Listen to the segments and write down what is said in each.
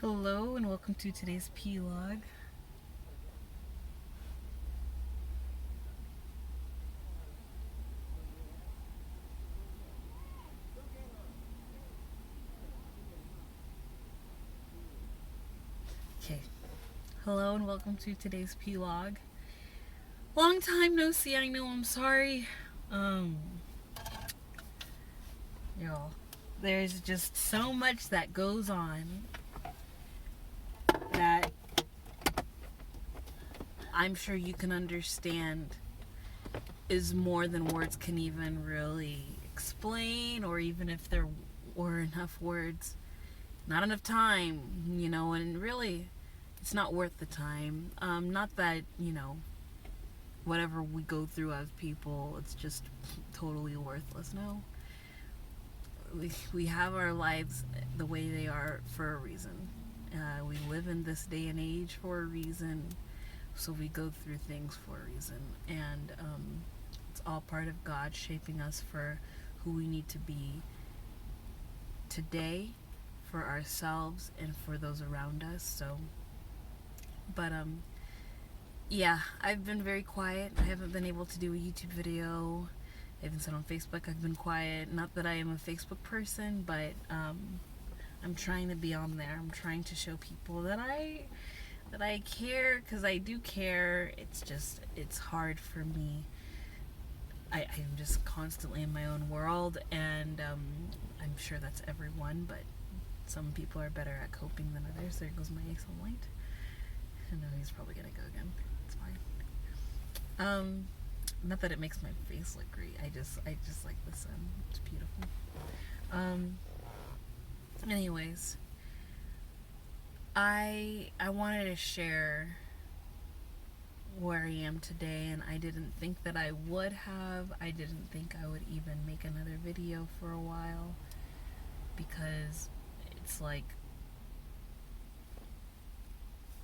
Hello and welcome to today's p+log. Okay. Hello and welcome to today's p+log. Long time no see, I know, I'm sorry. Y'all, there's just so much that goes on that I'm sure you can understand is more than words can even really explain, or even if there were enough words, not enough time, and really it's not worth the time. Not that, whatever we go through as people, it's just totally worthless. No. We have our lives the way they are for a reason. We live in this day and age for a reason, so we go through things for a reason. And it's all part of God shaping us for who we need to be today, for ourselves and for those around us. So, but yeah, I've been very quiet. I haven't been able to do a YouTube video. I haven't said on Facebook. I've been quiet. Not that I am a Facebook person, but I'm trying to be on there. I'm trying to show people that I care, because I do care. It's hard for me. I'm just constantly in my own world, and I'm sure that's everyone, but some people are better at coping than others. There goes my ace on light. I know he's probably gonna go again. It's fine. Not that it makes my face look great. I just like the sun. It's beautiful. Anyways, I wanted to share where I am today, and I didn't think that I would have. I didn't think I would even make another video for a while, because it's like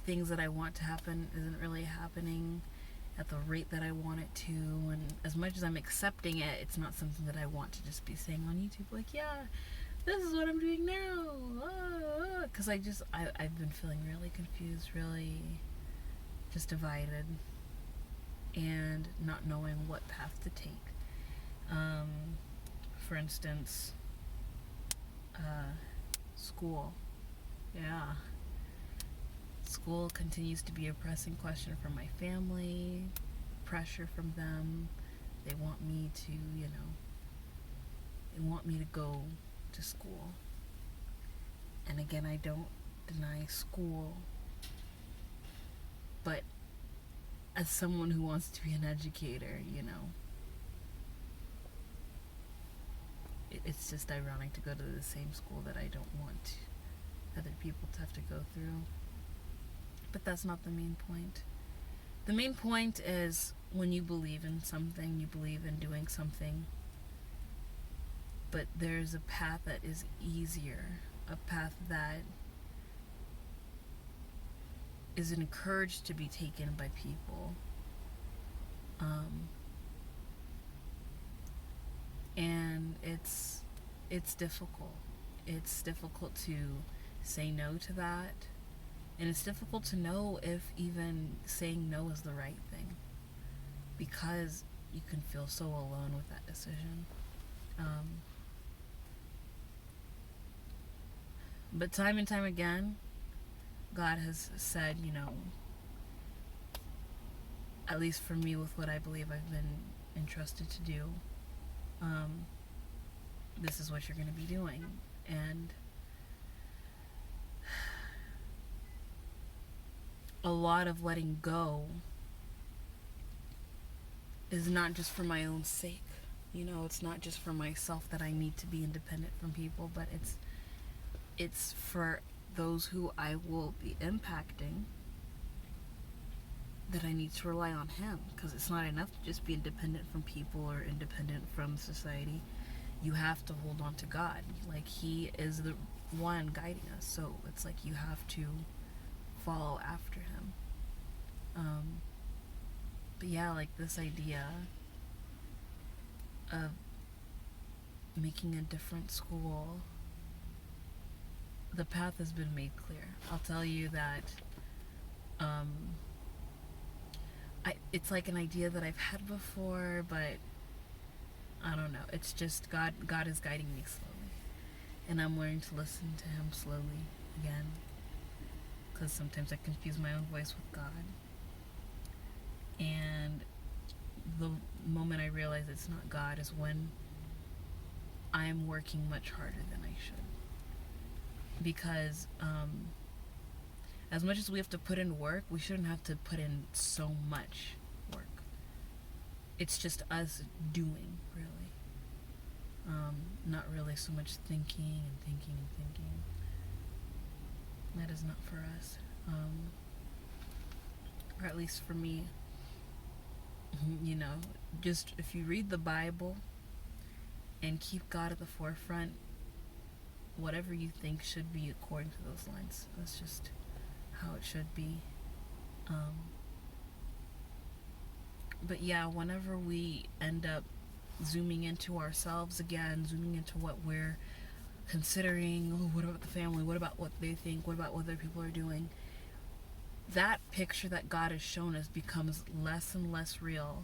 things that I want to happen isn't really happening at the rate that I want it to, and as much as I'm accepting it, it's not something that I want to just be saying on YouTube, like, yeah, this is what I'm doing now, because I've been feeling really confused, really just divided, and not knowing what path to take. For instance, school. Yeah. School continues to be a pressing question for my family, pressure from them. They want me to, they want me to go to school. And again, I don't deny school, but as someone who wants to be an educator, it's just ironic to go to the same school that I don't want other people to have to go through. But that's not the main point. The main point is, when you believe in something, you believe in doing something, but there's a path that is easier, a path that is encouraged to be taken by people. And it's difficult. It's difficult to say no to that. And it's difficult to know if even saying no is the right thing, because you can feel so alone with that decision. But time and time again, God has said, at least for me, with what I believe I've been entrusted to do, this is what you're going to be doing. And a lot of letting go is not just for my own sake. It's not just for myself that I need to be independent from people, but it's for those who I will be impacting, that I need to rely on Him, because it's not enough to just be independent from people or independent from society. You have to hold on to God. Like, He is the one guiding us, so it's like you have to follow after Him. But yeah, like this idea of making a different school, the path has been made clear. I'll tell you that it's like an idea that I've had before, but I don't know. It's just God is guiding me slowly, and I'm learning to listen to Him slowly again, because sometimes I confuse my own voice with God. And the moment I realize it's not God is when I'm working much harder than I should. Because as much as we have to put in work, we shouldn't have to put in so much work. It's just us doing, really. Not really so much thinking and thinking and thinking. That is not for us. Or at least for me. You know, just if you read the Bible and keep God at the forefront, whatever you think should be according to those lines. That's just how it should be. But yeah, whenever we end up zooming into ourselves again, zooming into what we're considering, oh, what about the family? What about what they think? What about what other people are doing? That picture that God has shown us becomes less and less real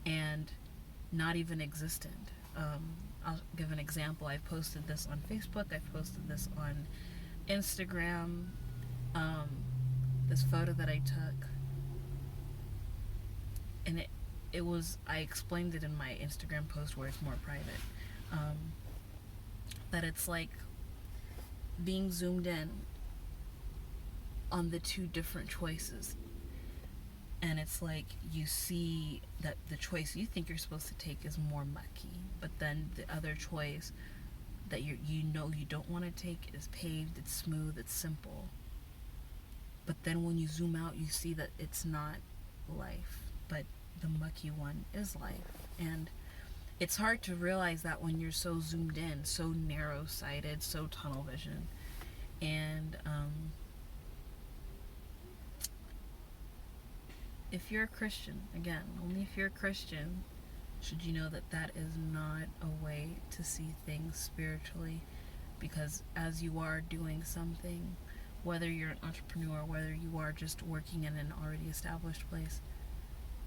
and not even existent. I'll give an example. I've posted this on Facebook. I've posted this on Instagram. This photo that I took. And it was, I explained it in my Instagram post where it's more private. That it's like being zoomed in on the two different choices, and it's like you see that the choice you think you're supposed to take is more mucky, but then the other choice that you know you don't want to take is paved, it's smooth, it's simple. But then when you zoom out, you see that it's not life, but the mucky one is life. And it's hard to realize that when you're so zoomed in, so narrow-sighted, so tunnel vision. And if you're a Christian, again, only if you're a Christian should you know that that is not a way to see things spiritually. Because as you are doing something, whether you're an entrepreneur, whether you are just working in an already established place,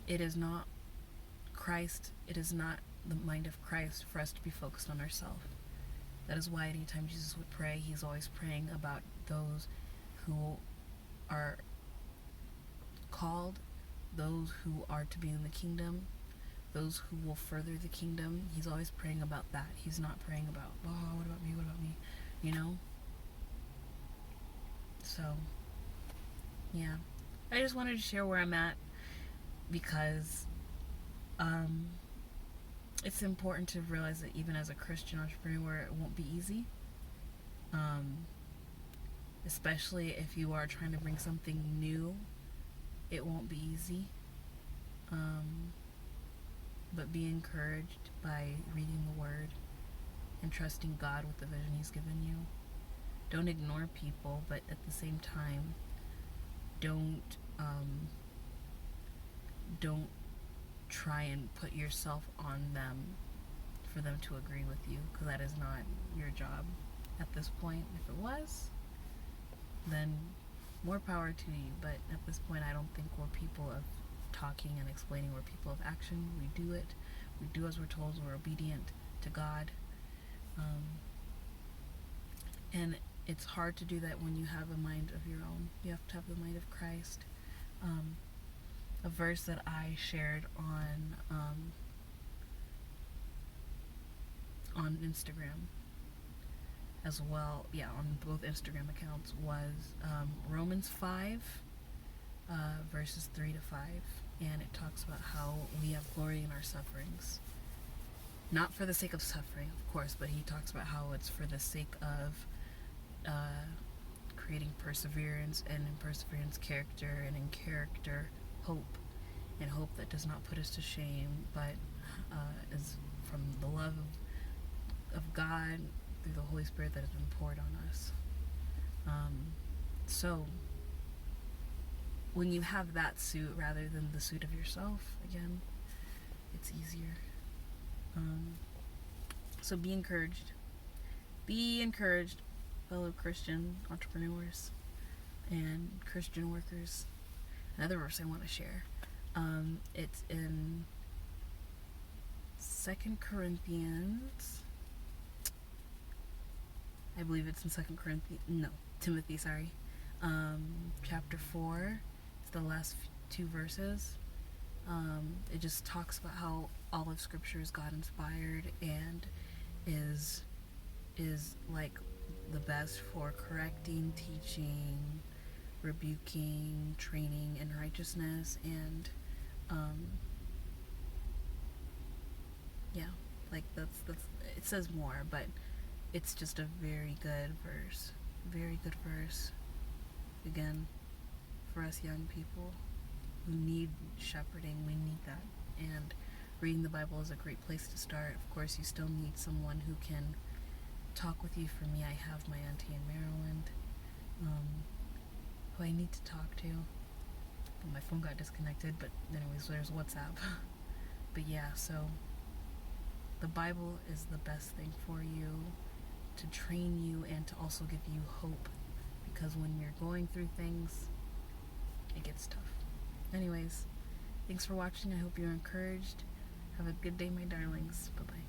it is not Christ, it is not the mind of Christ for us to be focused on ourselves. That is why anytime Jesus would pray, He's always praying about those who are called, those who are to be in the kingdom, those who will further the kingdom. He's always praying about that. He's not praying about, oh, what about me, what about me, you know? So, yeah. I just wanted to share where I'm at because it's important to realize that even as a Christian entrepreneur, it won't be easy. Especially if you are trying to bring something new, it won't be easy. But be encouraged by reading the Word and trusting God with the vision He's given you. Don't ignore people, but at the same time, don't try and put yourself on them for them to agree with you, because that is not your job at this point. If it was, then more power to you, but at this point I don't think we're people of talking and explaining. We're people of action. We do it. We do as we're told. We're obedient to God. And it's hard to do that when you have a mind of your own. You have to have the mind of Christ. A verse that I shared on Instagram as well, on both Instagram accounts, was Romans 5, verses 3 to 5, and it talks about how we have glory in our sufferings. Not for the sake of suffering, of course, but he talks about how it's for the sake of creating perseverance, and in perseverance character, and in character hope, and hope that does not put us to shame, but is from the love of God through the Holy Spirit that has been poured on us. So when you have that suit rather than the suit of yourself, again, it's easier. So be encouraged. Be encouraged. fellow Christian entrepreneurs and Christian workers. Another verse I want to share. It's in 2 Corinthians. I believe it's in Timothy, sorry. Chapter 4. It's the last two verses. It just talks about how all of Scripture is God inspired and is like the best for correcting, teaching, rebuking, training in righteousness, and yeah, like that's it says more, but it's just a very good verse. Very good verse. Again, for us young people who need shepherding, we need that. And reading the Bible is a great place to start. Of course, you still need someone who can talk with you. For me, I have my auntie in Maryland, who I need to talk to. But my phone got disconnected, but anyways, there's WhatsApp. But yeah, so the Bible is the best thing for you, to train you and to also give you hope, because when you're going through things, it gets tough. Anyways, thanks for watching. I hope you're encouraged. Have a good day, my darlings. Bye-bye.